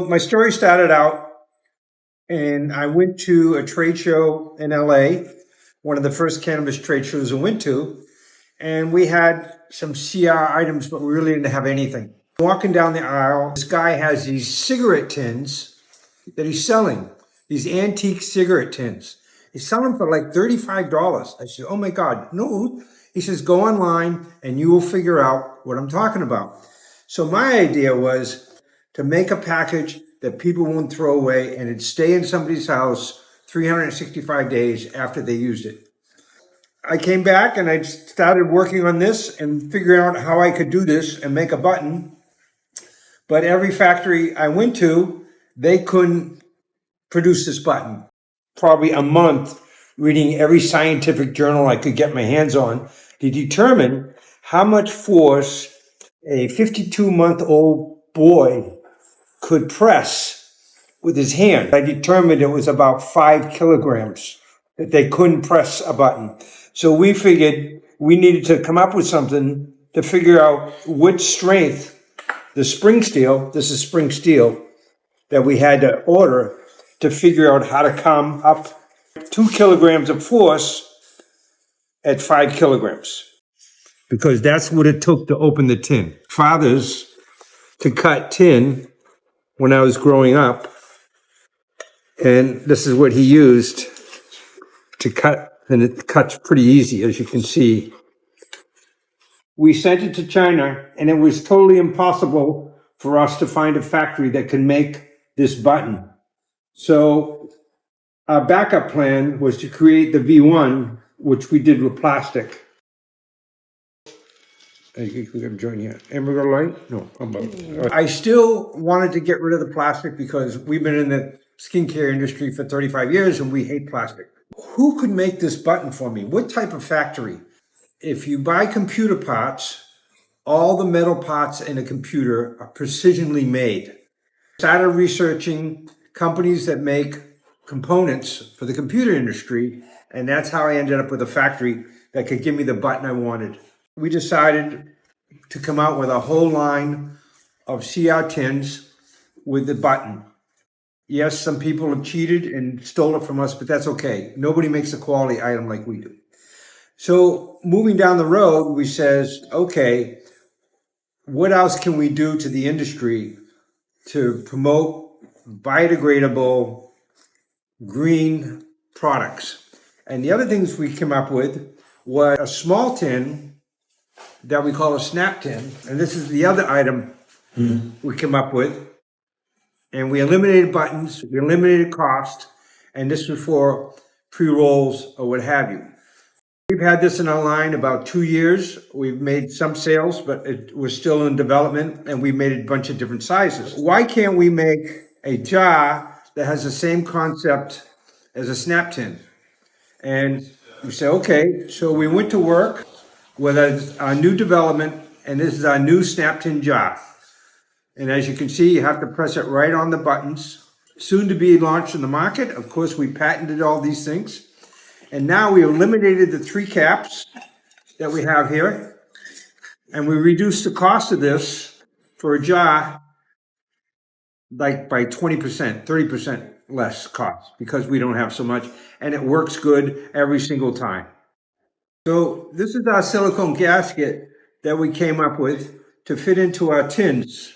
my story started out, and I went to a trade show in LA, one of the first cannabis trade shows I went to, and we had some CR items, but we really didn't have anything. Walking down the aisle, this guy has these cigarette tins that he's selling, these antique cigarette tins. He's selling for like $35. I said, oh my God, no. He says, go online and you will figure out what I'm talking about. So my idea was to make a package that people won't throw away and it'd stay in somebody's house 365 days after they used it. I came back and I started working on this and figuring out how I could do this and make a button. But every factory I went to, they couldn't produce this button. Probably a month reading every scientific journal I could get my hands on to determine how much force a 52-month-old boy could press with his hand. I determined it was about 5 kilograms that they couldn't press a button. So we figured we needed to come up with something to figure out which strength the spring steel, this is spring steel, that we had to order to figure out how to come up 2 kilograms of force at 5 kilograms. Because that's what it took to open the tin. Fathers to cut tin when I was growing up, and this is what he used to cut, and it cuts pretty easy, as you can see. We sent it to China, and it was totally impossible for us to find a factory that could make this button. So our backup plan was to create the V1, which we did with plastic. We got to join here. Emerald light? No, I'm about. I still wanted to get rid of the plastic because we've been in the skincare industry for 35 years and we hate plastic. Who could make this button for me? What type of factory? If you buy computer parts, all the metal parts in a computer are precisionally made. I started researching companies that make components for the computer industry, and that's how I ended up with a factory that could give me the button I wanted. We decided to come out with a whole line of CR tins with the button. Yes, some people have cheated and stole it from us, but that's okay. Nobody makes a quality item like we do. So moving down the road, we says, okay, what else can we do to the industry to promote biodegradable green products? And the other things we came up with was a small tin that we call a snap tin. And this is the other item we came up with. And we eliminated buttons, we eliminated cost, and this was for pre-rolls or what have you. We've had this in our line about 2 years. We've made some sales, but it was still in development, and we made a bunch of different sizes. Why can't we make a jar that has the same concept as a snap tin? And we said, okay, so we went to work with our new development, and this is our new snap tin jar. And as you can see, you have to press it right on the buttons. Soon to be launched in the market. Of course, we patented all these things. And now we eliminated the 3 caps that we have here. And we reduced the cost of this for a jar like by 20%, 30% less cost because we don't have so much. And it works good every single time. So this is our silicone gasket that we came up with to fit into our tins.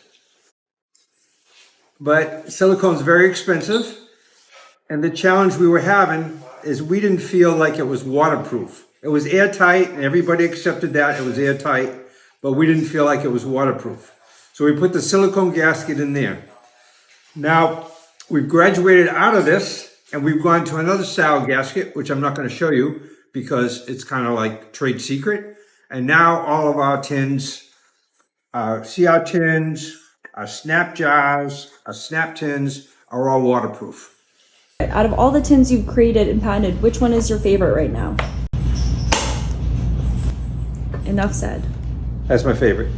But silicone is very expensive. And the challenge we were having is we didn't feel like it was waterproof. It was airtight, and everybody accepted that it was airtight, but we didn't feel like it was waterproof. So we put the silicone gasket in there. Now, we've graduated out of this, and we've gone to another style gasket, which I'm not going to show you because it's kind of like trade secret. And now all of our tins, our CR tins, our snap jars, our snap tins are all waterproof. Out of all the tins you've created and patented, which one is your favorite right now? Enough said. That's my favorite.